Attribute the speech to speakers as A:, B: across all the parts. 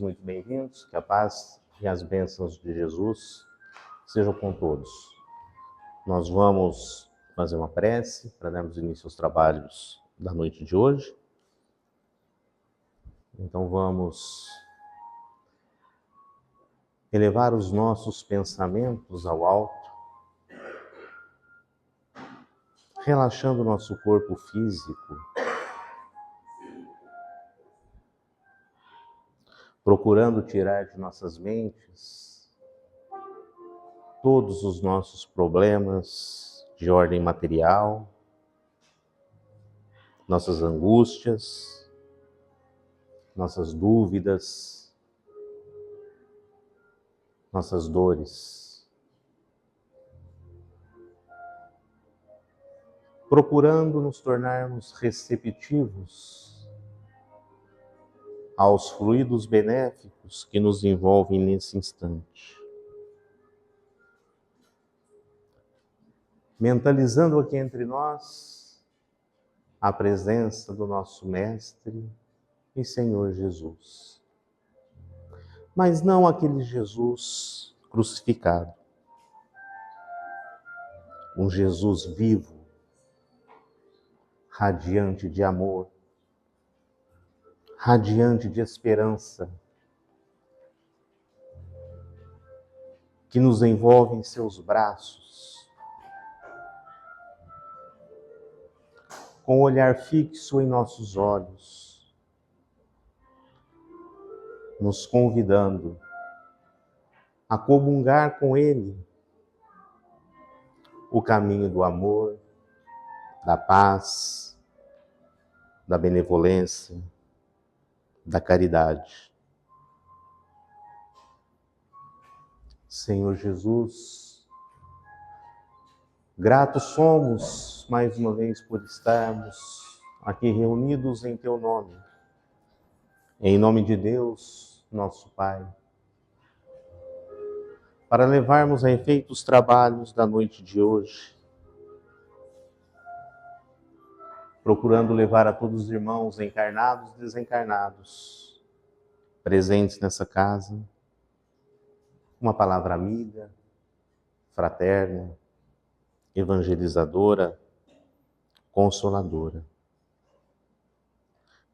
A: Muito bem-vindos, que a paz e as bênçãos de Jesus sejam com todos. Nós vamos fazer uma prece para darmos início aos trabalhos da noite de hoje. Então vamos elevar os nossos pensamentos ao alto, relaxando o nosso corpo físico, procurando tirar de nossas mentes todos os nossos problemas de ordem material, nossas angústias, nossas dúvidas, nossas dores. Procurando nos tornarmos receptivos aos fluidos benéficos que nos envolvem nesse instante. Mentalizando aqui entre nós a presença do nosso Mestre e Senhor Jesus. Mas não aquele Jesus crucificado. Um Jesus vivo, radiante de amor, radiante de esperança, que nos envolve em seus braços, com o olhar fixo em nossos olhos, nos convidando a comungar com Ele o caminho do amor, da paz, da benevolência, da caridade. Senhor Jesus, gratos somos mais uma vez por estarmos aqui reunidos em Teu nome, em nome de Deus, nosso Pai, para levarmos a efeito os trabalhos da noite de hoje, procurando levar a todos os irmãos encarnados e desencarnados, presentes nessa casa, uma palavra amiga, fraterna, evangelizadora, consoladora.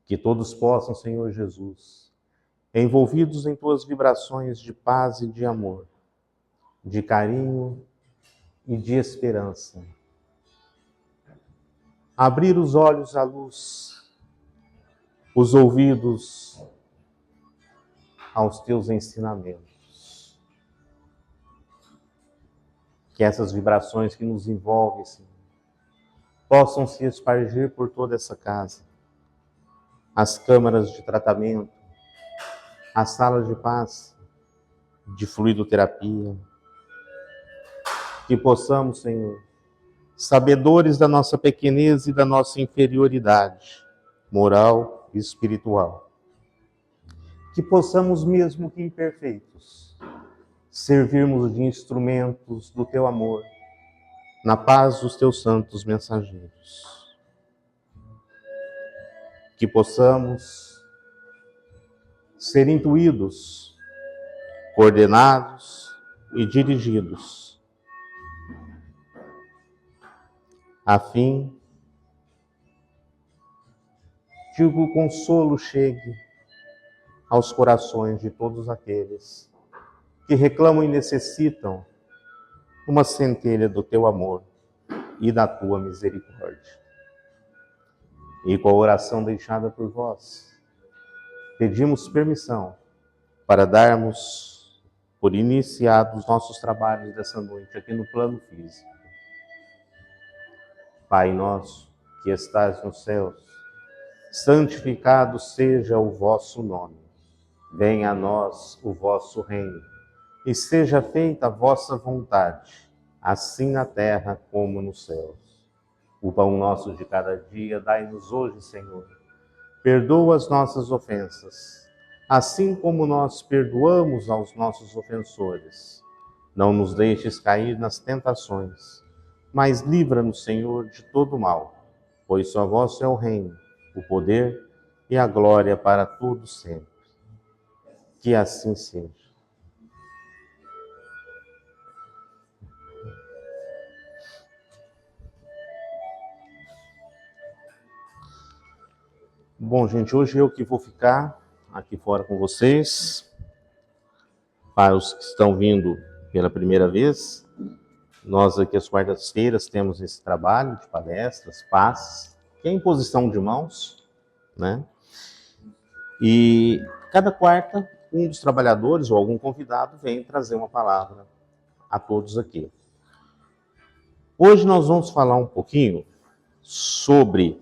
A: Que todos possam, Senhor Jesus, envolvidos em Tuas vibrações de paz e de amor, de carinho e de esperança, abrir os olhos à luz, os ouvidos aos Teus ensinamentos. Que essas vibrações que nos envolvem, Senhor, possam se espargir por toda essa casa, as câmaras de tratamento, as salas de paz, de fluidoterapia. Que possamos, Senhor, sabedores da nossa pequenez e da nossa inferioridade moral e espiritual, que possamos, mesmo que imperfeitos, servirmos de instrumentos do Teu amor, na paz dos Teus santos mensageiros. Que possamos ser intuídos, coordenados e dirigidos, a fim de que o consolo chegue aos corações de todos aqueles que reclamam e necessitam uma centelha do Teu amor e da Tua misericórdia. E com a oração deixada por vós, pedimos permissão para darmos por iniciados nossos trabalhos dessa noite aqui no plano físico. Pai nosso, que estás nos céus, santificado seja o vosso nome. Venha a nós o vosso reino, e seja feita a vossa vontade, assim na terra como nos céus. O pão nosso de cada dia dai-nos hoje, Senhor. Perdoa as nossas ofensas, assim como nós perdoamos aos nossos ofensores. Não nos deixes cair nas tentações, mas livra-nos, Senhor, de todo mal, pois só vosso é o reino, o poder e a glória para todos sempre. Que assim seja. Bom, gente, hoje eu que vou ficar aqui fora com vocês. Para os que estão vindo pela primeira vez, nós aqui às quartas-feiras temos esse trabalho de palestras, passes, que é imposição de mãos, né? E cada quarta, um dos trabalhadores ou algum convidado vem trazer uma palavra a todos aqui. Hoje nós vamos falar um pouquinho sobre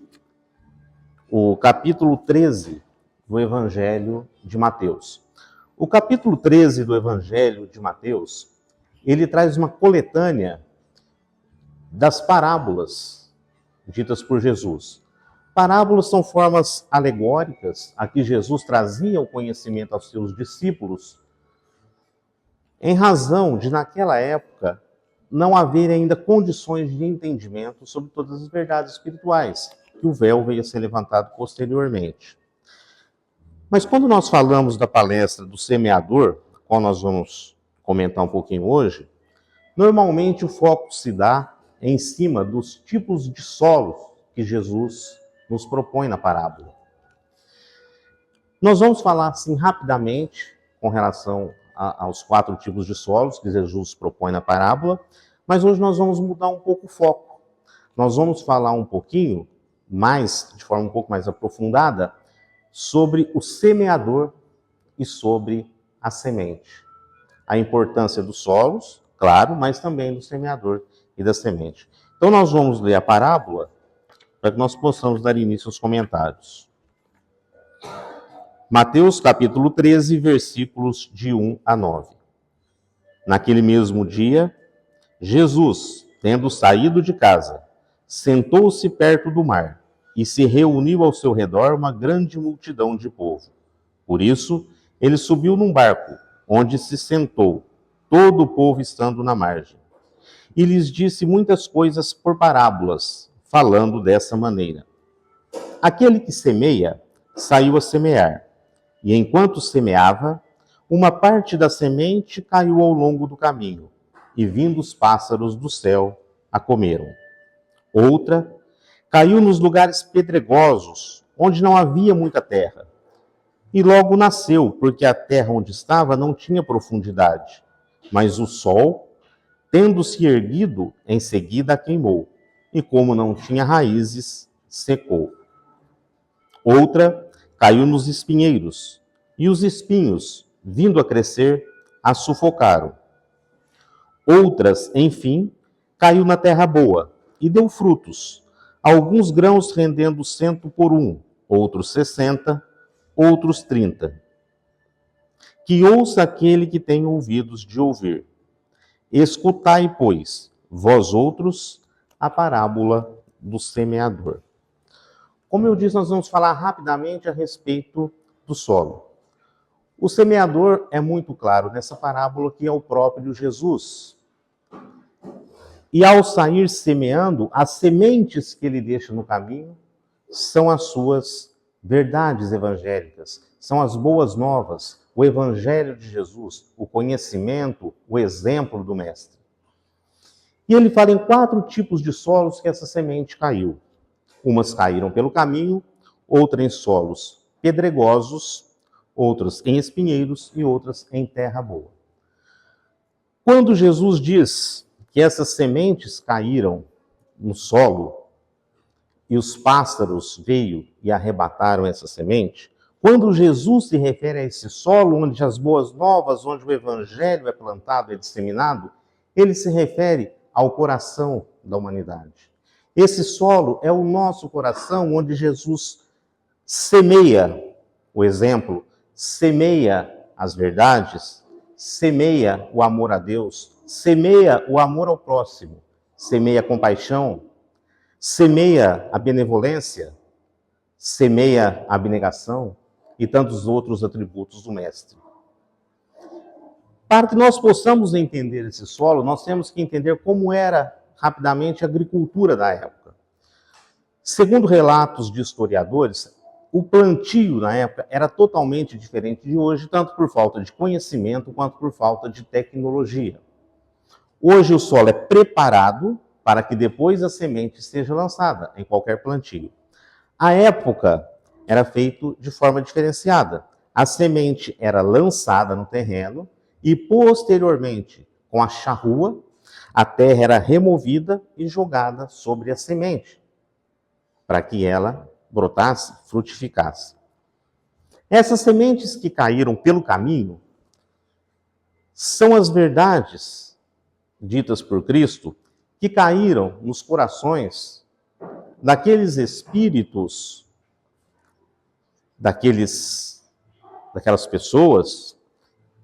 A: o capítulo 13 do Evangelho de Mateus. O capítulo 13 do Evangelho de Mateus, ele traz uma coletânea das parábolas ditas por Jesus. Parábolas são formas alegóricas a que Jesus trazia o conhecimento aos seus discípulos, em razão de, naquela época, não haver ainda condições de entendimento sobre todas as verdades espirituais, que o véu veio a ser levantado posteriormente. Mas quando nós falamos da palestra do semeador, qual nós vamos comentar um pouquinho hoje, normalmente o foco se dá em cima dos tipos de solos que Jesus nos propõe na parábola. Nós vamos falar assim rapidamente com relação aos 4 tipos de solos que Jesus propõe na parábola, mas hoje nós vamos mudar um pouco o foco. Nós vamos falar um pouquinho mais, de forma um pouco mais aprofundada, sobre o semeador e sobre a semente. A importância dos solos, claro, mas também do semeador e da semente. Então nós vamos ler a parábola para que nós possamos dar início aos comentários. Mateus capítulo 13, versículos de 1 a 9. Naquele mesmo dia, Jesus, tendo saído de casa, sentou-se perto do mar e se reuniu ao seu redor uma grande multidão de povo. Por isso, ele subiu num barco, onde se sentou, todo o povo estando na margem. E lhes disse muitas coisas por parábolas, falando dessa maneira. Aquele que semeia, saiu a semear, e enquanto semeava, uma parte da semente caiu ao longo do caminho, e vindo os pássaros do céu, a comeram. Outra caiu nos lugares pedregosos, onde não havia muita terra, e logo nasceu, porque a terra onde estava não tinha profundidade, mas o sol, tendo-se erguido, em seguida a queimou, e como não tinha raízes, secou. Outra caiu nos espinheiros, e os espinhos, vindo a crescer, a sufocaram. Outras, enfim, caiu na terra boa, e deu frutos, alguns grãos rendendo 100 por 1, outros 60, outros 30. Que ouça aquele que tem ouvidos de ouvir. Escutai, pois, vós outros, a parábola do semeador. Como eu disse, nós vamos falar rapidamente a respeito do solo. O semeador é muito claro nessa parábola que é o próprio Jesus. E ao sair semeando, as sementes que ele deixa no caminho são as suas verdades evangélicas, são as boas novas, o evangelho de Jesus, o conhecimento, o exemplo do mestre. E ele fala em 4 tipos de solos que essa semente caiu. Umas caíram pelo caminho, outras em solos pedregosos, outras em espinheiros e outras em terra boa. Quando Jesus diz que essas sementes caíram no solo e os pássaros veio e arrebataram essa semente, quando Jesus se refere a esse solo onde as boas novas, onde o evangelho é plantado, é disseminado, ele se refere ao coração da humanidade. Esse solo é o nosso coração, onde Jesus semeia o exemplo, semeia as verdades, semeia o amor a Deus, semeia o amor ao próximo, semeia a compaixão, semeia a benevolência, semeia a abnegação e tantos outros atributos do Mestre. Para que nós possamos entender esse solo, nós temos que entender como era rapidamente a agricultura da época. Segundo relatos de historiadores, o plantio na época era totalmente diferente de hoje, tanto por falta de conhecimento quanto por falta de tecnologia. Hoje o solo é preparado para que depois a semente seja lançada em qualquer plantio. A época era feito de forma diferenciada. A semente era lançada no terreno e posteriormente, com a charrua, a terra era removida e jogada sobre a semente, para que ela brotasse, frutificasse. Essas sementes que caíram pelo caminho são as verdades ditas por Cristo que caíram nos corações daqueles espíritos, daquelas pessoas.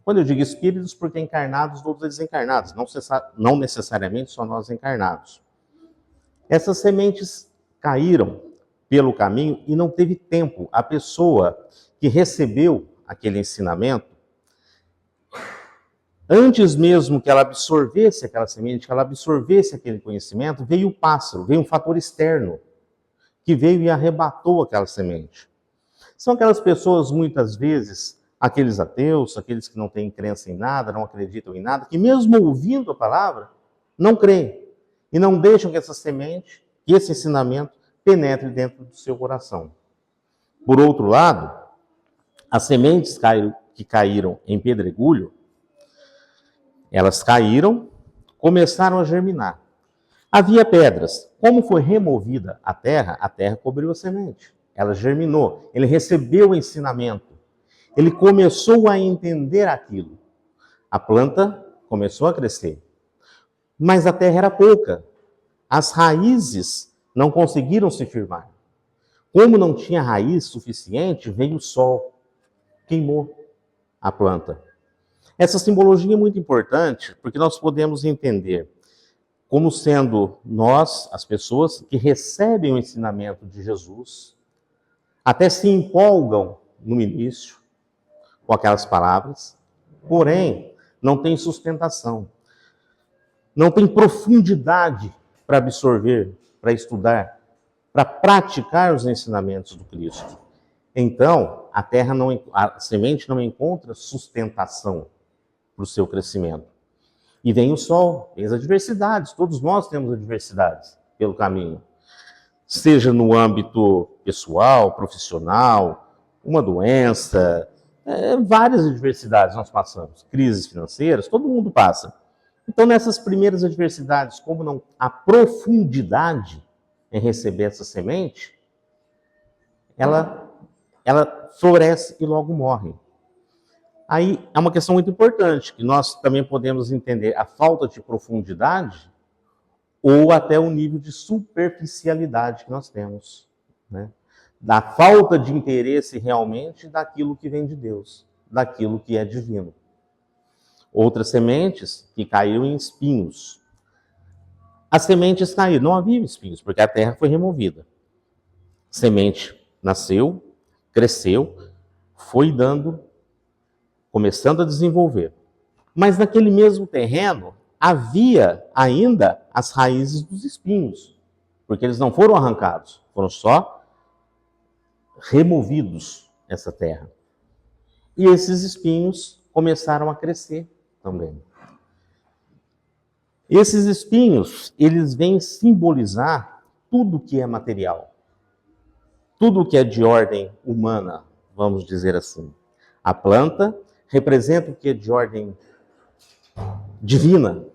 A: Quando eu digo espíritos, porque encarnados, todos desencarnados, não necessariamente só nós encarnados. Essas sementes caíram pelo caminho e não teve tempo. A pessoa que recebeu aquele ensinamento, antes mesmo que ela absorvesse aquela semente, que ela absorvesse aquele conhecimento, veio o pássaro, veio um fator externo, que veio e arrebatou aquela semente. São aquelas pessoas, muitas vezes, aqueles ateus, aqueles que não têm crença em nada, não acreditam em nada, que mesmo ouvindo a palavra, não creem. E não deixam que essa semente, que esse ensinamento, penetre dentro do seu coração. Por outro lado, as sementes que caíram em pedregulho, elas caíram, começaram a germinar. Havia pedras. Como foi removida a terra cobriu a semente. Ela germinou. Ele recebeu o ensinamento. Ele começou a entender aquilo. A planta começou a crescer. Mas a terra era pouca. As raízes não conseguiram se firmar. Como não tinha raiz suficiente, veio o sol, queimou a planta. Essa simbologia é muito importante, porque nós podemos entender como sendo nós, as pessoas que recebem o ensinamento de Jesus, até se empolgam no início com aquelas palavras, porém, não tem sustentação, não tem profundidade para absorver, para estudar, para praticar os ensinamentos do Cristo. Então, a semente não encontra sustentação para o seu crescimento. E vem o sol, vem as adversidades. Todos nós temos adversidades pelo caminho. Seja no âmbito pessoal, profissional, uma doença, várias adversidades nós passamos. Crises financeiras, todo mundo passa. Então, nessas primeiras adversidades, como não há profundidade em receber essa semente, ela floresce e logo morre. Aí é uma questão muito importante, que nós também podemos entender a falta de profundidade ou até o nível de superficialidade que nós temos, né? Da falta de interesse realmente daquilo que vem de Deus, daquilo que é divino. Outras sementes que caíram em espinhos. As sementes caíram, não havia espinhos, porque a terra foi removida. A semente nasceu, cresceu, foi começando a desenvolver. Mas naquele mesmo terreno, havia ainda as raízes dos espinhos, porque eles não foram arrancados, foram só removidos essa terra. E esses espinhos começaram a crescer também. Esses espinhos, eles vêm simbolizar tudo que é material, tudo que é de ordem humana, vamos dizer assim. A planta representa o que é de ordem divina.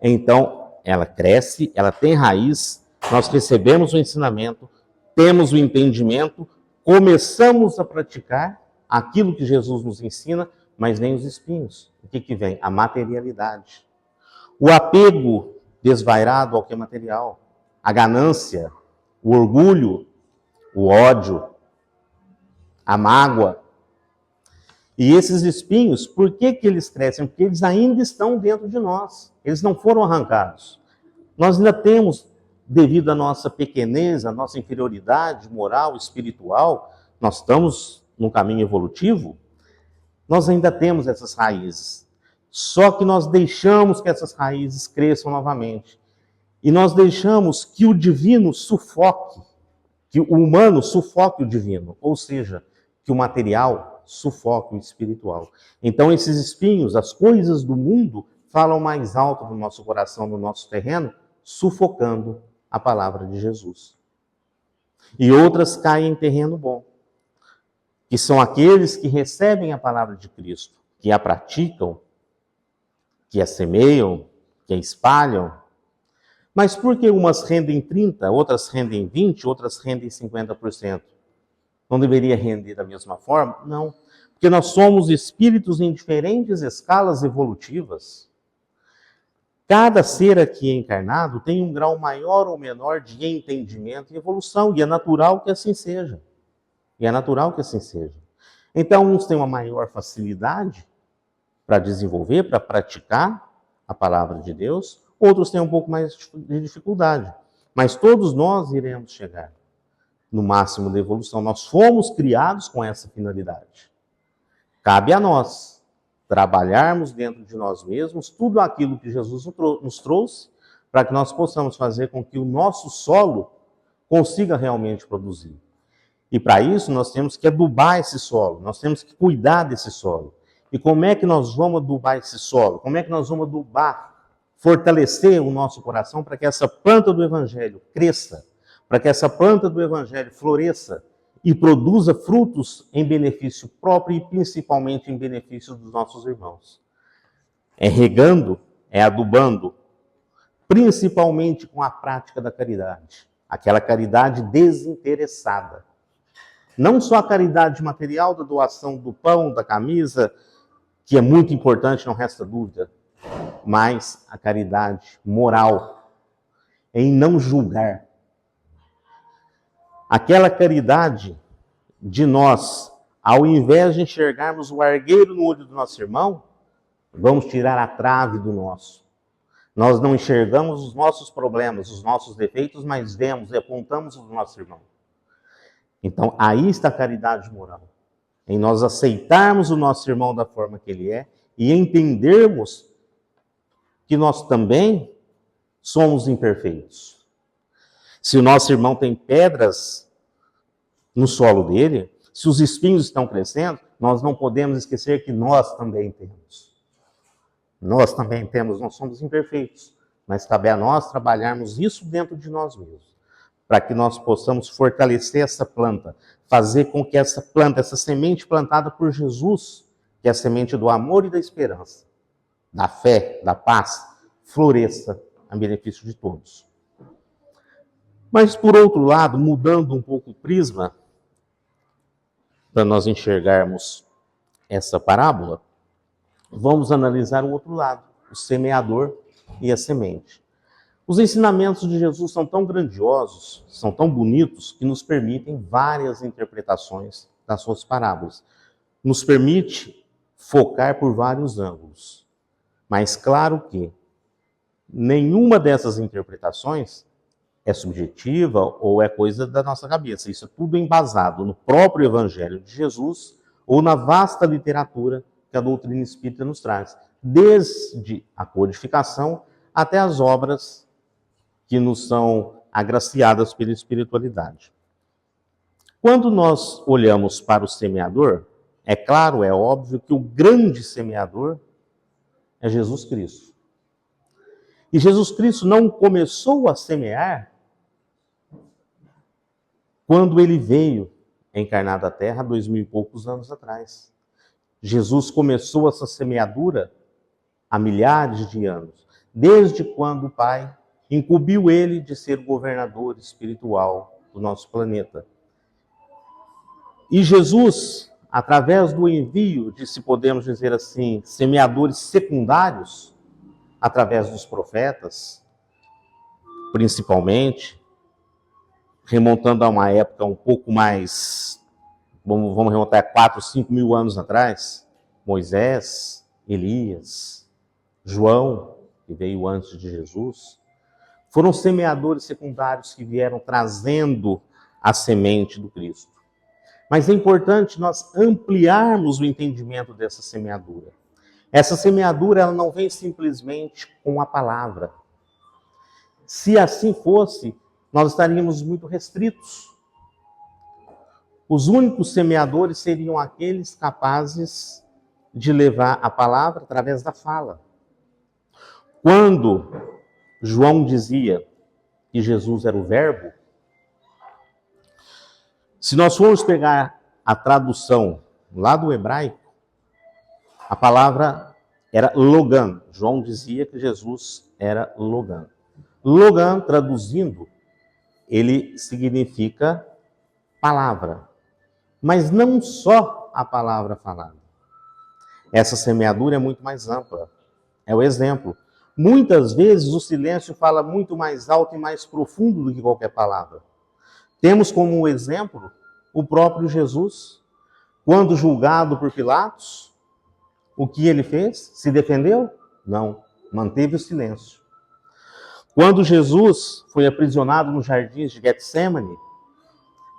A: Então, ela cresce, ela tem raiz, nós recebemos o ensinamento, temos o entendimento, começamos a praticar aquilo que Jesus nos ensina, mas vem os espinhos. O que vem? A materialidade. O apego desvairado ao que é material. A ganância, o orgulho, o ódio, a mágoa. E esses espinhos, por que eles crescem? Porque eles ainda estão dentro de nós. Eles não foram arrancados. Nós ainda temos, devido à nossa pequenez, à nossa inferioridade moral, espiritual, nós estamos num caminho evolutivo, nós ainda temos essas raízes. Só que nós deixamos que essas raízes cresçam novamente. E nós deixamos que o divino sufoque, que o humano sufoque o divino, ou seja, que o material sufoque o espiritual. Então esses espinhos, as coisas do mundo, falam mais alto no nosso coração, no nosso terreno, sufocando a palavra de Jesus. E outras caem em terreno bom, que são aqueles que recebem a palavra de Cristo, que a praticam, que a semeiam, que a espalham. Mas por que umas rendem 30%, outras rendem 20%, outras rendem 50%? Não deveria render da mesma forma? Não. Porque nós somos espíritos em diferentes escalas evolutivas. Cada ser aqui encarnado tem um grau maior ou menor de entendimento e evolução, e é natural que assim seja. Então, uns têm uma maior facilidade para desenvolver, para praticar a palavra de Deus, outros têm um pouco mais de dificuldade. Mas todos nós iremos chegar no máximo da evolução. Nós fomos criados com essa finalidade. Cabe a nós trabalharmos dentro de nós mesmos tudo aquilo que Jesus nos trouxe, para que nós possamos fazer com que o nosso solo consiga realmente produzir. E para isso nós temos que adubar esse solo, nós temos que cuidar desse solo. E como é que nós vamos adubar esse solo? Como é que nós vamos adubar, fortalecer o nosso coração para que essa planta do Evangelho cresça, para que essa planta do Evangelho floresça e produza frutos em benefício próprio e principalmente em benefício dos nossos irmãos? É regando, é adubando, principalmente com a prática da caridade, aquela caridade desinteressada. Não só a caridade material da doação do pão, da camisa, que é muito importante, não resta dúvida, mas a caridade moral, em não julgar. Aquela caridade de nós, ao invés de enxergarmos o argueiro no olho do nosso irmão, vamos tirar a trave do nosso. Nós não enxergamos os nossos problemas, os nossos defeitos, mas vemos e apontamos o nosso irmão. Então, aí está a caridade moral. Em nós aceitarmos o nosso irmão da forma que ele é e entendermos que nós também somos imperfeitos. Se o nosso irmão tem pedras no solo dele, se os espinhos estão crescendo, nós não podemos esquecer que nós também temos. Nós também temos, nós somos imperfeitos, mas cabe a nós trabalharmos isso dentro de nós mesmos, para que nós possamos fortalecer essa planta, fazer com que essa planta, essa semente plantada por Jesus, que é a semente do amor e da esperança, da fé, da paz, floresça a benefício de todos. Mas, por outro lado, mudando um pouco o prisma, para nós enxergarmos essa parábola, vamos analisar o outro lado, o semeador e a semente. Os ensinamentos de Jesus são tão grandiosos, são tão bonitos, que nos permitem várias interpretações das suas parábolas. Nos permite focar por vários ângulos. Mas claro que nenhuma dessas interpretações é subjetiva ou é coisa da nossa cabeça. Isso é tudo embasado no próprio Evangelho de Jesus ou na vasta literatura que a doutrina espírita nos traz, desde a codificação até as obras que nos são agraciadas pela espiritualidade. Quando nós olhamos para o semeador, é claro, é óbvio que o grande semeador é Jesus Cristo. E Jesus Cristo não começou a semear quando ele veio encarnado à Terra há 2000 e poucos anos atrás. Jesus começou essa semeadura há milhares de anos, desde quando o Pai incumbiu ele de ser governador espiritual do nosso planeta. E Jesus, através do envio de, se podemos dizer assim, semeadores secundários, através dos profetas, principalmente, remontando a uma época um pouco mais, vamos remontar a 4, 5 mil anos atrás, Moisés, Elias, João, que veio antes de Jesus, foram semeadores secundários que vieram trazendo a semente do Cristo. Mas é importante nós ampliarmos o entendimento dessa semeadura. Essa semeadura, ela não vem simplesmente com a palavra. Se assim fosse, nós estaríamos muito restritos. Os únicos semeadores seriam aqueles capazes de levar a palavra através da fala. Quando João dizia que Jesus era o Verbo, se nós formos pegar a tradução lá do hebraico, a palavra era Logan. João dizia que Jesus era Logan. Logan, traduzindo, ele significa palavra. Mas não só a palavra falada. Essa semeadura é muito mais ampla. É o exemplo. Muitas vezes o silêncio fala muito mais alto e mais profundo do que qualquer palavra. Temos como exemplo o próprio Jesus. Quando julgado por Pilatos, o que ele fez? Se defendeu? Não. Manteve o silêncio. Quando Jesus foi aprisionado nos jardins de Getsêmani,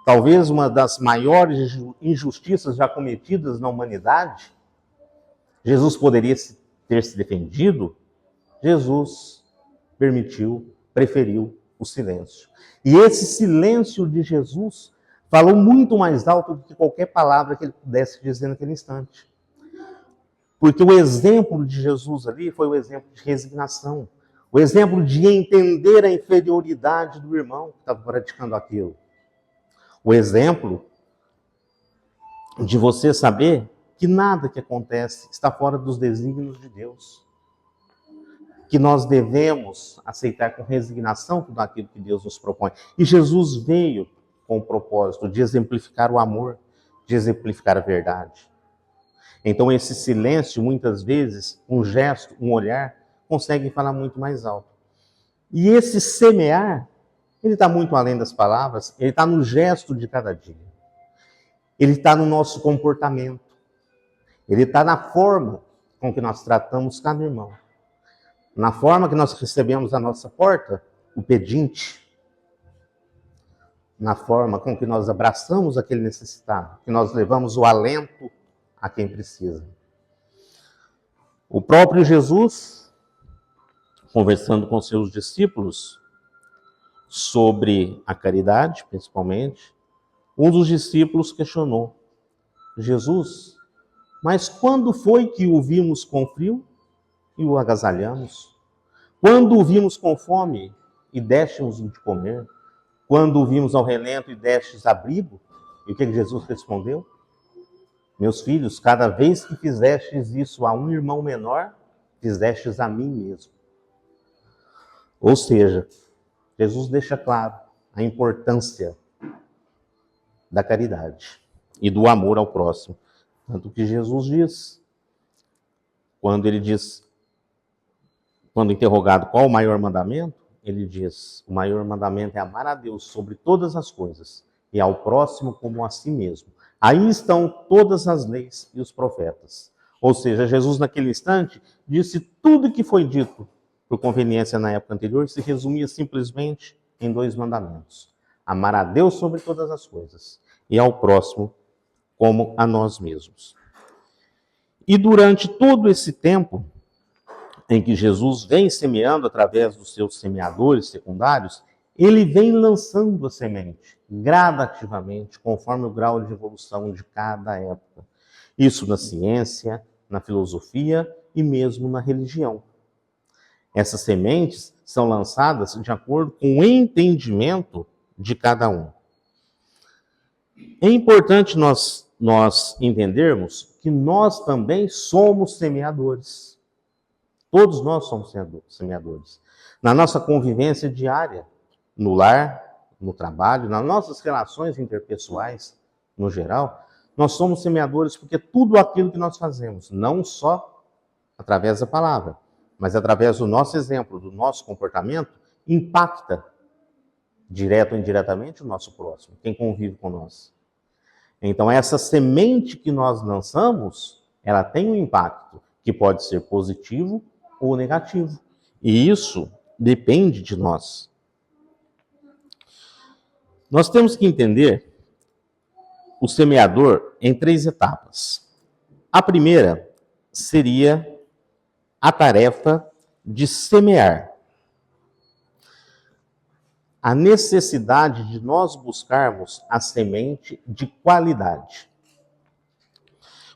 A: talvez uma das maiores injustiças já cometidas na humanidade, Jesus poderia ter se defendido. Jesus preferiu o silêncio. E esse silêncio de Jesus falou muito mais alto do que qualquer palavra que ele pudesse dizer naquele instante. Porque o exemplo de Jesus ali foi o exemplo de resignação, o exemplo de entender a inferioridade do irmão que estava praticando aquilo. O exemplo de você saber que nada que acontece está fora dos desígnios de Deus. Que nós devemos aceitar com resignação tudo aquilo que Deus nos propõe. E Jesus veio com o propósito de exemplificar o amor, de exemplificar a verdade. Então esse silêncio, muitas vezes, um gesto, um olhar, consegue falar muito mais alto. E esse semear, ele está muito além das palavras, ele está no gesto de cada dia. Ele está no nosso comportamento. Ele está na forma com que nós tratamos cada irmão. Na forma que nós recebemos à nossa porta o pedinte. Na forma com que nós abraçamos aquele necessitado. Que nós levamos o alento a quem precisa. O próprio Jesus, conversando com seus discípulos sobre a caridade, principalmente, um dos discípulos questionou: Jesus, mas quando foi que o vimos com frio e o agasalhamos? Quando o vimos com fome e déstes de comer? Quando o vimos ao relento e destes abrigo? E o que Jesus respondeu? Meus filhos, cada vez que fizestes isso a um irmão menor, fizestes a mim mesmo. Ou seja, Jesus deixa claro a importância da caridade e do amor ao próximo. Tanto que Jesus diz, quando interrogado qual o maior mandamento, ele diz: o maior mandamento é amar a Deus sobre todas as coisas e ao próximo como a si mesmo. Aí estão todas as leis e os profetas. Ou seja, Jesus naquele instante disse tudo que foi dito por conveniência na época anterior, se resumia simplesmente em 2 mandamentos: amar a Deus sobre todas as coisas e ao próximo como a nós mesmos. E durante todo esse tempo em que Jesus vem semeando através dos seus semeadores secundários, ele vem lançando a semente gradativamente, conforme o grau de evolução de cada época. Isso na ciência, na filosofia e mesmo na religião. Essas sementes são lançadas de acordo com o entendimento de cada um. É importante nós entendermos que nós também somos semeadores. Todos nós somos semeadores. Na nossa convivência diária, no lar, no trabalho, nas nossas relações interpessoais, no geral, nós somos semeadores porque tudo aquilo que nós fazemos, não só através da palavra, mas através do nosso exemplo, do nosso comportamento, impacta, direto ou indiretamente, o nosso próximo, quem convive com nós. Então, essa semente que nós lançamos, ela tem um impacto que pode ser positivo ou negativo. E isso depende de nós. Nós temos que entender o semeador em 3 etapas. A primeira seria a tarefa de semear. a necessidade de nós buscarmos a semente de qualidade.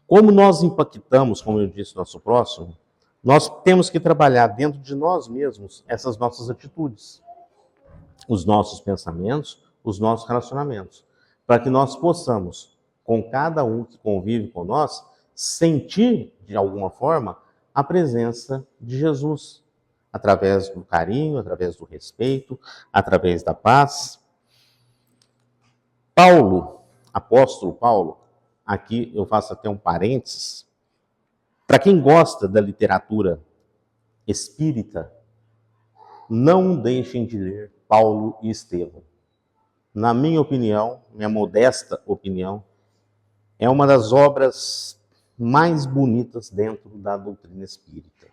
A: Como nós impactamos, como eu disse, nosso próximo, nós temos que trabalhar dentro de nós mesmos essas nossas atitudes, os nossos pensamentos, os nossos relacionamentos, para que nós possamos, com cada um que convive com nós, sentir, de alguma forma, a presença de Jesus, através do carinho, através do respeito, através da paz. Paulo, apóstolo Paulo, aqui eu faço até um parênteses, para quem gosta da literatura espírita, não deixem de ler Paulo e Estevão. Na minha opinião, minha modesta opinião, é uma das obras mais bonitas dentro da doutrina espírita.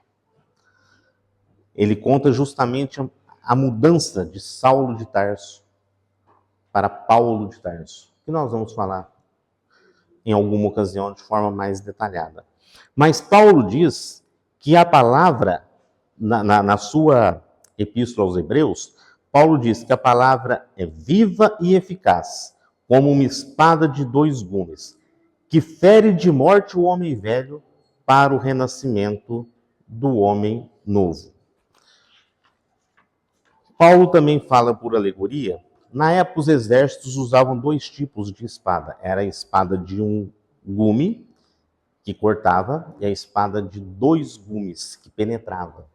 A: Ele conta justamente a mudança de Saulo de Tarso para Paulo de Tarso, que nós vamos falar em alguma ocasião de forma mais detalhada. Mas Paulo diz que a palavra, na sua epístola aos Hebreus, Paulo diz que a palavra é viva e eficaz, como uma espada de dois gumes, que fere de morte o homem velho para o renascimento do homem novo. Paulo também fala por alegoria. Na época, os exércitos usavam dois tipos de espada. Era a espada de um gume, que cortava, e a espada de dois gumes, que penetrava.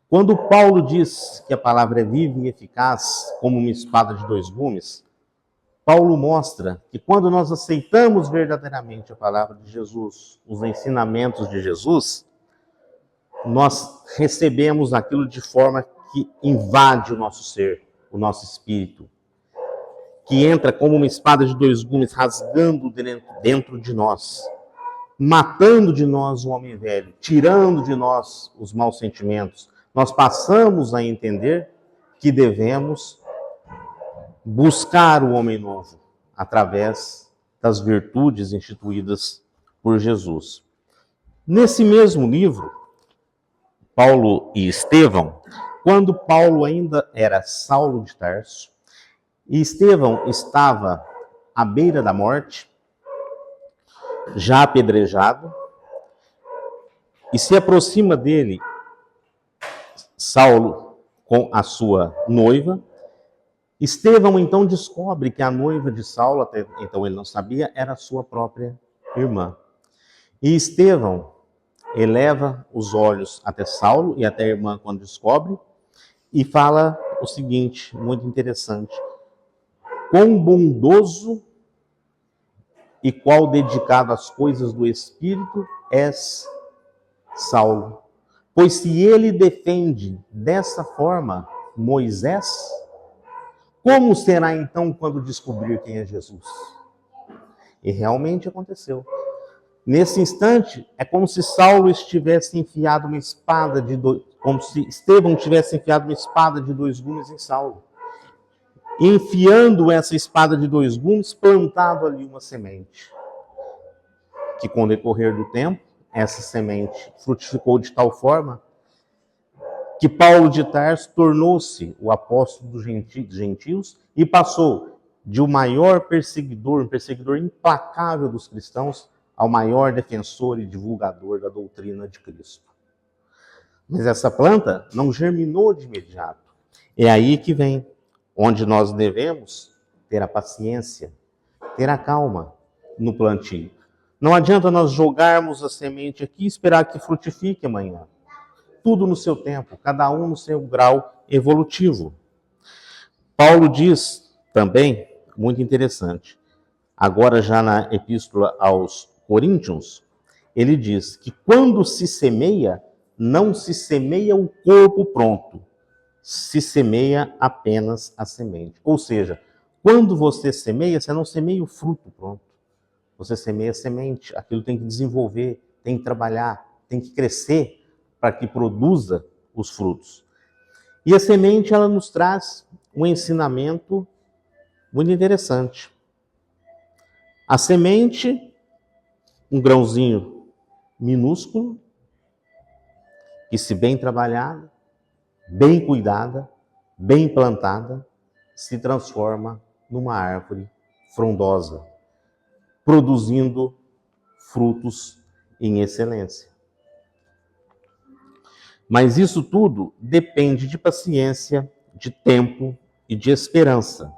A: Quando Paulo diz que a palavra é viva e eficaz, como uma espada de dois gumes, Paulo mostra que quando nós aceitamos verdadeiramente a palavra de Jesus, os ensinamentos de Jesus, nós recebemos aquilo de forma que invade o nosso ser, o nosso espírito, que entra como uma espada de dois gumes, rasgando dentro de nós, matando de nós o homem velho, tirando de nós os maus sentimentos. Nós passamos a entender que devemos buscar o homem novo através das virtudes instituídas por Jesus. Nesse mesmo livro, Paulo e Estevão, quando Paulo ainda era Saulo de Tarso, e Estevão estava à beira da morte, já apedrejado, e se aproxima dele Saulo com a sua noiva. Estevão então descobre que a noiva de Saulo, até então ele não sabia, era a sua própria irmã. E Estevão eleva os olhos até Saulo e até a irmã quando descobre, e fala o seguinte, muito interessante: quão bondoso e qual dedicado às coisas do Espírito és, Saulo. Pois se ele defende dessa forma Moisés, como será então quando descobrir quem é Jesus? E realmente aconteceu. Nesse instante, é como se Saulo estivesse enfiado uma espada de dois, como se Estevão tivesse enfiado uma espada de dois gumes em Saulo. E enfiando essa espada de dois gumes, plantado ali uma semente, que com o decorrer do tempo, essa semente frutificou de tal forma que Paulo de Tarso tornou-se o apóstolo dos gentios e passou de o maior perseguidor, um perseguidor implacável dos cristãos, ao maior defensor e divulgador da doutrina de Cristo. Mas essa planta não germinou de imediato. É aí que vem, onde nós devemos ter a paciência, ter a calma no plantio. Não adianta nós jogarmos a semente aqui e esperar que frutifique amanhã. Tudo no seu tempo, cada um no seu grau evolutivo. Paulo diz também, muito interessante, agora já na epístola aos Coríntios, ele diz que quando se semeia, não se semeia o corpo pronto, se semeia apenas a semente. Ou seja, quando você semeia, você não semeia o fruto pronto. Você semeia a semente, aquilo tem que desenvolver, tem que trabalhar, tem que crescer para que produza os frutos. E a semente, ela nos traz um ensinamento muito interessante. A semente, um grãozinho minúsculo, que se bem trabalhada, bem cuidada, bem plantada, se transforma numa árvore frondosa, produzindo frutos em excelência. Mas isso tudo depende de paciência, de tempo e de esperança.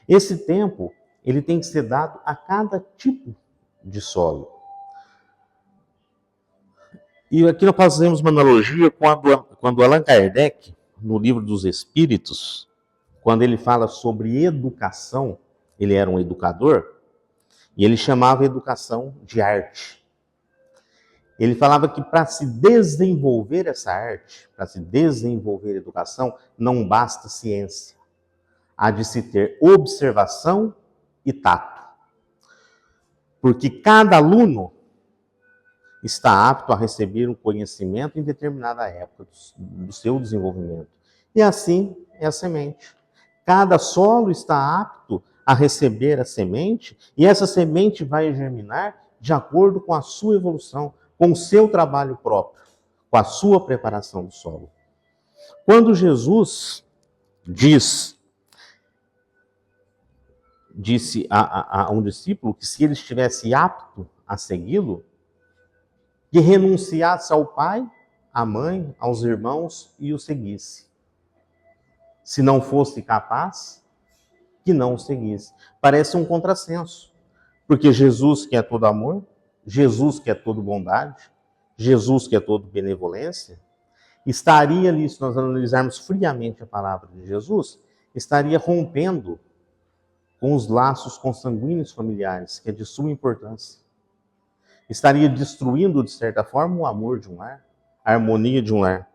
A: Esse tempo, ele tem que ser dado a cada tipo de solo. E aqui nós fazemos uma analogia quando Allan Kardec, no Livro dos Espíritos, quando ele fala sobre educação, ele era um educador, e ele chamava a educação de arte. Ele falava que para se desenvolver essa arte, para se desenvolver a educação, não basta ciência. Há de se ter observação e tato. Porque cada aluno está apto a receber um conhecimento em determinada época do seu desenvolvimento. E assim é a semente. Cada solo está apto a receber a semente, e essa semente vai germinar de acordo com a sua evolução, com o seu trabalho próprio, com a sua preparação do solo. Quando Jesus disse a um discípulo que se ele estivesse apto a segui-lo, que renunciasse ao pai, à mãe, aos irmãos e o seguisse. Se não fosse capaz, que não o seguisse. Parece um contrassenso, porque Jesus que é todo amor, Jesus que é todo bondade, Jesus que é todo benevolência, estaria ali, se nós analisarmos friamente a palavra de Jesus, estaria rompendo com os laços consanguíneos familiares, que é de suma importância. Estaria destruindo, de certa forma, o amor de um lar, a harmonia de um lar.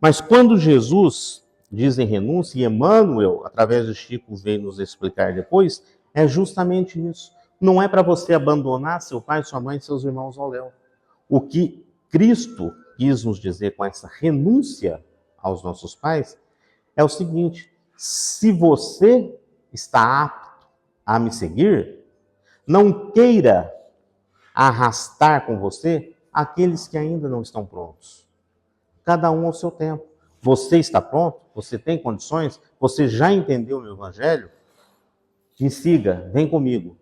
A: Mas quando Jesus diz em renúncia, e Emmanuel, através de Chico, veio nos explicar depois, é justamente isso. Não é para você abandonar seu pai, sua mãe e seus irmãos ao léu. O que Cristo quis nos dizer com essa renúncia aos nossos pais é o seguinte: se você está apto a me seguir, não queira arrastar com você aqueles que ainda não estão prontos. Cada um ao seu tempo. Você está pronto? Você tem condições? Você já entendeu o meu evangelho? Me siga, vem comigo.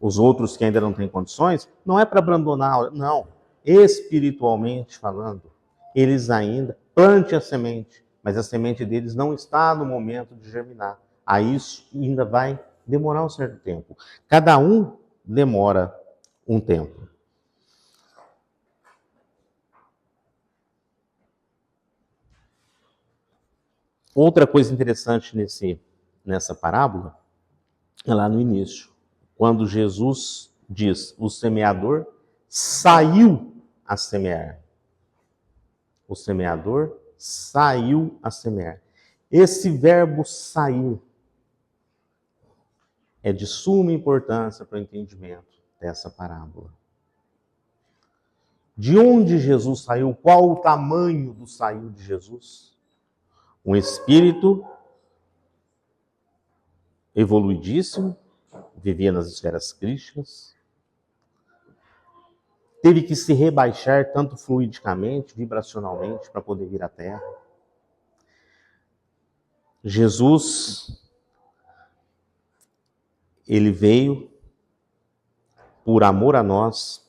A: Os outros que ainda não têm condições, não é para abandonar, não. Espiritualmente falando, eles ainda plante a semente, mas a semente deles não está no momento de germinar. A isso ainda vai demorar um certo tempo. Cada um demora um tempo. Outra coisa interessante nessa parábola é lá no início, quando Jesus diz: o semeador saiu a semear. O semeador saiu a semear. Esse verbo sair é de suma importância para o entendimento dessa parábola. De onde Jesus saiu? Qual o tamanho do sair de Jesus? Um espírito evoluidíssimo, vivia nas esferas crísticas, teve que se rebaixar tanto fluidicamente, vibracionalmente, para poder vir à Terra. Jesus, ele veio por amor a nós,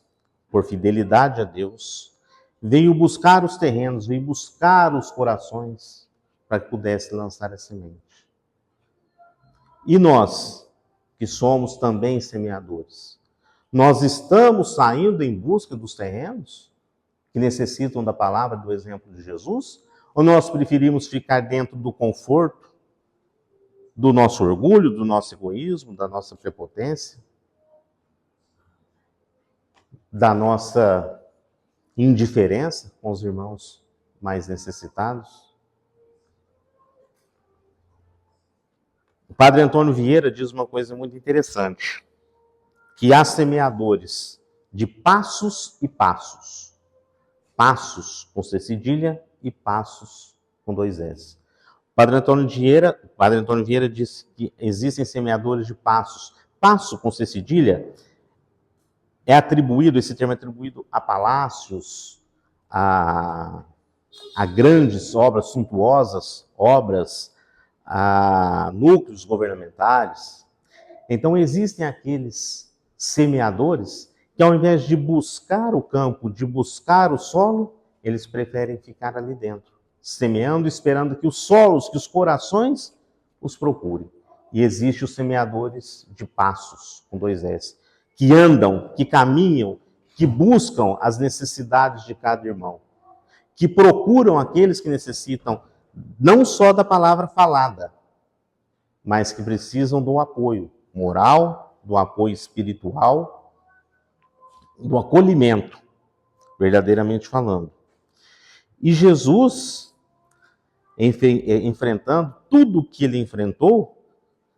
A: por fidelidade a Deus, veio buscar os terrenos, veio buscar os corações para que pudesse lançar a semente. E nós, que somos também semeadores, nós estamos saindo em busca dos terrenos que necessitam da palavra, do exemplo de Jesus? Ou nós preferimos ficar dentro do conforto, do nosso orgulho, do nosso egoísmo, da nossa prepotência, da nossa indiferença com os irmãos mais necessitados? O Padre Antônio Vieira diz uma coisa muito interessante, que há semeadores de passos e passos. Passos com C cedilha e passos com 2 S. O Padre Antônio Vieira diz que existem semeadores de passos. Passo com C cedilha esse termo é atribuído a palácios, a a grandes obras, suntuosas obras, a núcleos governamentais. Então existem aqueles semeadores que, ao invés de buscar o campo, de buscar o solo, eles preferem ficar ali dentro, semeando, esperando que os solos, que os corações os procurem. E existem os semeadores de passos, com 2 S, que andam, que caminham, que buscam as necessidades de cada irmão, que procuram aqueles que necessitam não só da palavra falada, mas que precisam do apoio moral, do apoio espiritual, do acolhimento, verdadeiramente falando. E Jesus, enfrentando tudo o que ele enfrentou,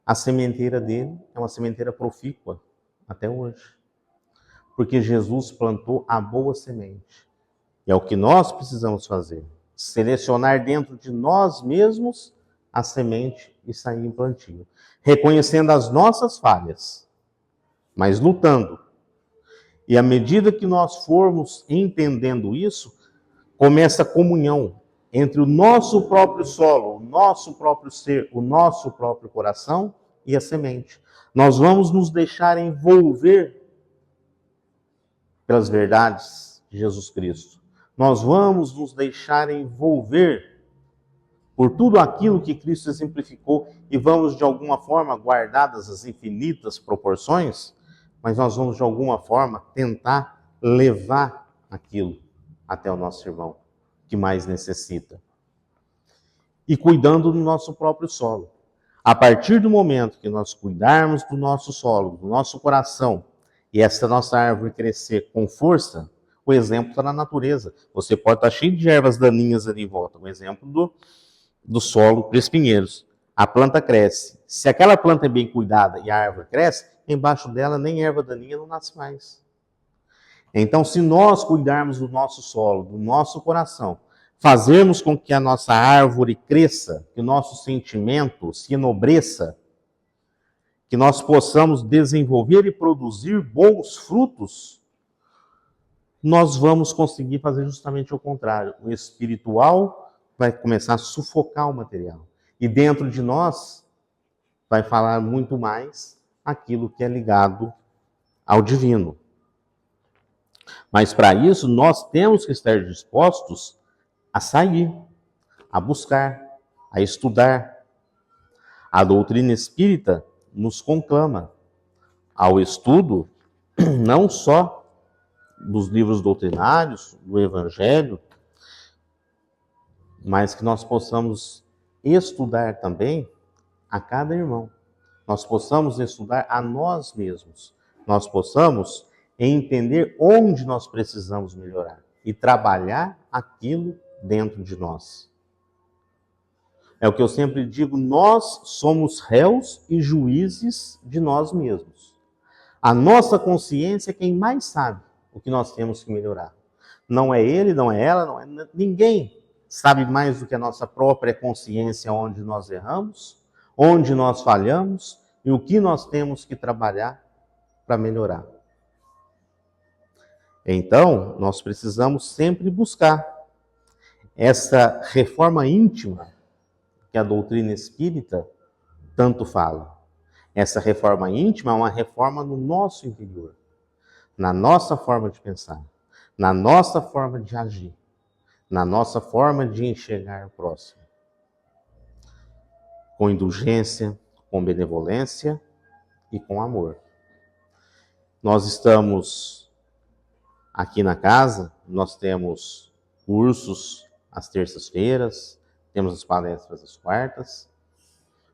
A: a sementeira dele é uma sementeira profícua até hoje. Porque Jesus plantou a boa semente. E é o que nós precisamos fazer. Selecionar dentro de nós mesmos a semente e sair em plantio. Reconhecendo as nossas falhas, mas lutando. E à medida que nós formos entendendo isso, começa a comunhão entre o nosso próprio solo, o nosso próprio ser, o nosso próprio coração e a semente. Nós vamos nos deixar envolver pelas verdades de Jesus Cristo. Nós vamos nos deixar envolver por tudo aquilo que Cristo exemplificou e vamos, de alguma forma, guardadas as infinitas proporções, mas nós vamos, de alguma forma, tentar levar aquilo até o nosso irmão que mais necessita. E cuidando do nosso próprio solo. A partir do momento que nós cuidarmos do nosso solo, do nosso coração, e essa nossa árvore crescer com força, o exemplo está na natureza. Você pode estar cheio de ervas daninhas ali em volta. O exemplo do solo dos pinheiros. A planta cresce. Se aquela planta é bem cuidada e a árvore cresce, embaixo dela nem erva daninha não nasce mais. Então, se nós cuidarmos do nosso solo, do nosso coração, fazermos com que a nossa árvore cresça, que o nosso sentimento se enobreça, que nós possamos desenvolver e produzir bons frutos, nós vamos conseguir fazer justamente o contrário. O espiritual vai começar a sufocar o material. E dentro de nós vai falar muito mais aquilo que é ligado ao divino. Mas para isso nós temos que estar dispostos a sair, a buscar, a estudar. A doutrina espírita nos conclama ao estudo não só dos livros doutrinários, do Evangelho, mas que nós possamos estudar também a cada irmão. Nós possamos estudar a nós mesmos. Nós possamos entender onde nós precisamos melhorar e trabalhar aquilo dentro de nós. É o que eu sempre digo, nós somos réus e juízes de nós mesmos. A nossa consciência é quem mais sabe o que nós temos que melhorar. Não é ele, não é ela, não é ninguém sabe mais do que a nossa própria consciência onde nós erramos, onde nós falhamos e o que nós temos que trabalhar para melhorar. Então, nós precisamos sempre buscar essa reforma íntima que a doutrina espírita tanto fala. Essa reforma íntima é uma reforma no nosso interior, na nossa forma de pensar, na nossa forma de agir, na nossa forma de enxergar o próximo. Com indulgência, com benevolência e com amor. Nós estamos aqui na casa, nós temos cursos às terças-feiras, temos as palestras às quartas,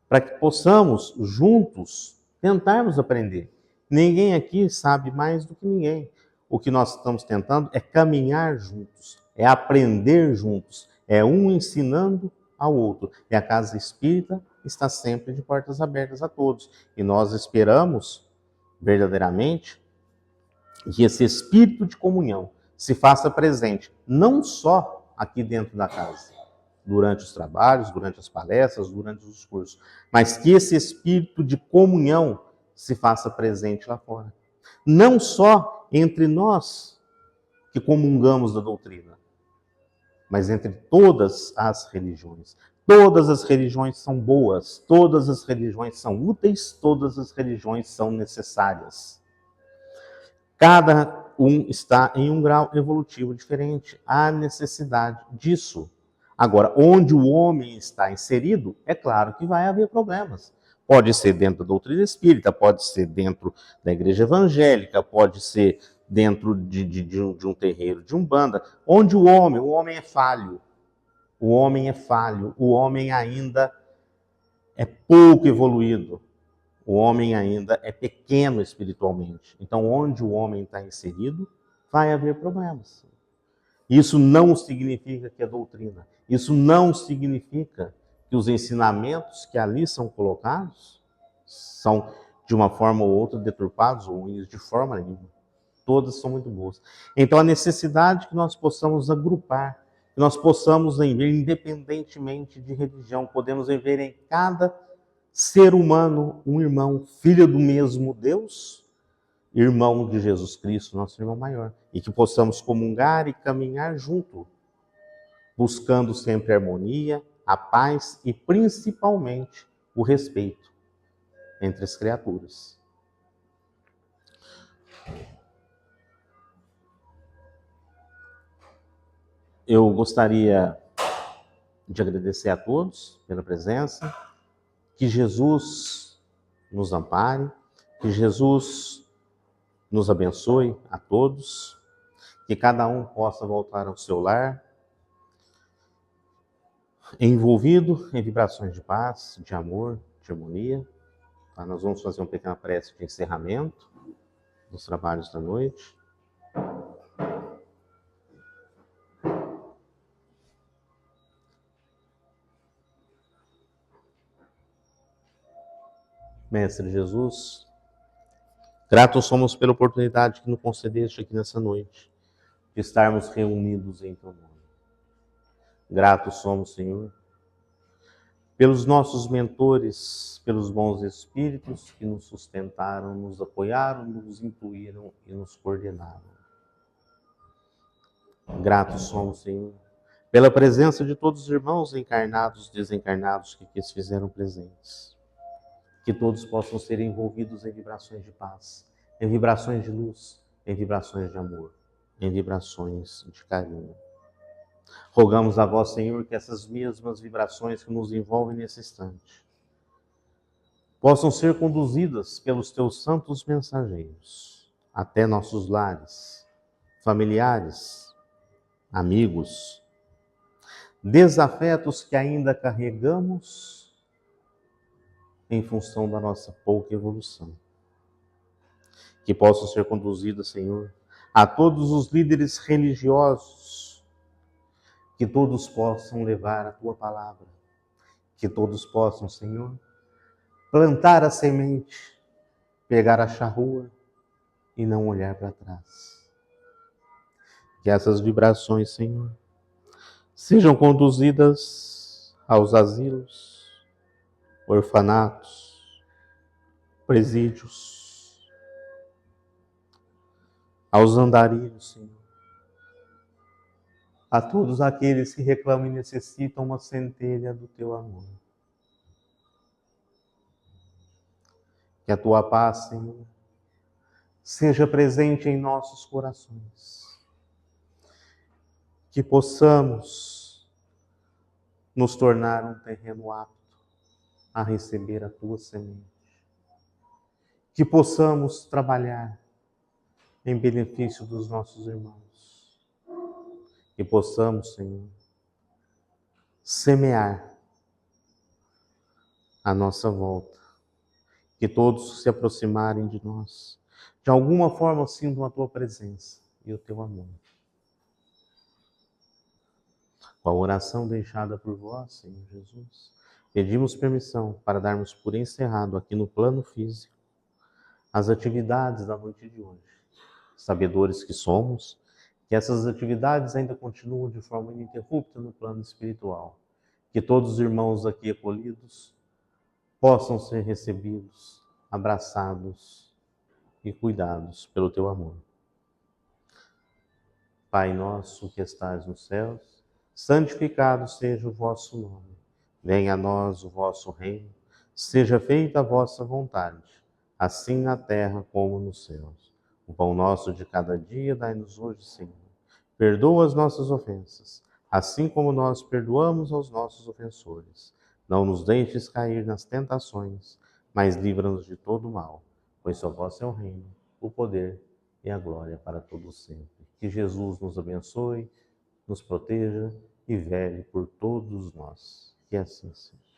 A: para que possamos juntos tentarmos aprender. Ninguém aqui sabe mais do que ninguém. O que nós estamos tentando é caminhar juntos, é aprender juntos, é um ensinando ao outro. E a Casa Espírita está sempre de portas abertas a todos. E nós esperamos, verdadeiramente, que esse espírito de comunhão se faça presente, não só aqui dentro da casa, durante os trabalhos, durante as palestras, durante os cursos, mas que esse espírito de comunhão se faça presente lá fora. Não só entre nós que comungamos da doutrina, mas entre todas as religiões. Todas as religiões são boas, todas as religiões são úteis, todas as religiões são necessárias. Cada um está em um grau evolutivo diferente. Há necessidade disso. Agora, onde o homem está inserido, é claro que vai haver problemas. Pode ser dentro da doutrina espírita, pode ser dentro da igreja evangélica, pode ser dentro de um terreiro de umbanda, onde o homem é falho. O homem é falho, o homem ainda é pouco evoluído. O homem ainda é pequeno espiritualmente. Então, onde o homem está inserido, vai haver problemas. Isso não significa que é doutrina. Isso não significa que os ensinamentos que ali são colocados são, de uma forma ou outra, deturpados ou ruins, de forma nenhuma. Todas são muito boas. Então, a necessidade que nós possamos agrupar, que nós possamos ver, independentemente de religião, podemos ver em cada ser humano um irmão, filho do mesmo Deus, irmão de Jesus Cristo, nosso irmão maior, e que possamos comungar e caminhar junto, buscando sempre a harmonia, a paz e principalmente o respeito entre as criaturas. Eu gostaria de agradecer a todos pela presença, que Jesus nos ampare, que Jesus nos abençoe a todos, que cada um possa voltar ao seu lar, envolvido em vibrações de paz, de amor, de harmonia. Tá? Nós vamos fazer uma pequena prece de encerramento dos trabalhos da noite. Mestre Jesus, gratos somos pela oportunidade que nos concedeste aqui nessa noite, de estarmos reunidos em teu nome. Gratos somos, Senhor, pelos nossos mentores, pelos bons espíritos que nos sustentaram, nos apoiaram, nos intuíram e nos coordenaram. Gratos somos, Senhor, pela presença de todos os irmãos encarnados e desencarnados que aqui se fizeram presentes. Que todos possam ser envolvidos em vibrações de paz, em vibrações de luz, em vibrações de amor, em vibrações de carinho. Rogamos a vós, Senhor, que essas mesmas vibrações que nos envolvem nesse instante possam ser conduzidas pelos teus santos mensageiros até nossos lares, familiares, amigos, desafetos que ainda carregamos em função da nossa pouca evolução. Que possam ser conduzidas, Senhor, a todos os líderes religiosos, que todos possam levar a Tua palavra, que todos possam, Senhor, plantar a semente, pegar a charrua e não olhar para trás. Que essas vibrações, Senhor, sejam conduzidas aos asilos, orfanatos, presídios, aos andarilhos, Senhor, a todos aqueles que reclamam e necessitam uma centelha do Teu amor. Que a Tua paz, Senhor, seja presente em nossos corações. Que possamos nos tornar um terreno apto a receber a Tua semente. Que possamos trabalhar em benefício dos nossos irmãos. Que possamos, Senhor, semear à nossa volta. Que todos se aproximarem de nós, de alguma forma sintam a Tua presença e o Teu amor. Com a oração deixada por vós, Senhor Jesus, pedimos permissão para darmos por encerrado aqui no plano físico as atividades da noite de hoje. Sabedores que somos, que essas atividades ainda continuam de forma ininterrupta no plano espiritual. Que todos os irmãos aqui acolhidos possam ser recebidos, abraçados e cuidados pelo Teu amor. Pai nosso que estais nos céus, santificado seja o vosso nome. Venha a nós o vosso reino. Seja feita a vossa vontade, assim na terra como nos céus. O pão nosso de cada dia dai-nos hoje, Senhor. Perdoa as nossas ofensas, assim como nós perdoamos aos nossos ofensores. Não nos deixes cair nas tentações, mas livra-nos de todo mal, pois só vosso é o reino, o poder e a glória para todos sempre. Que Jesus nos abençoe, nos proteja e vele por todos nós. Que assim seja.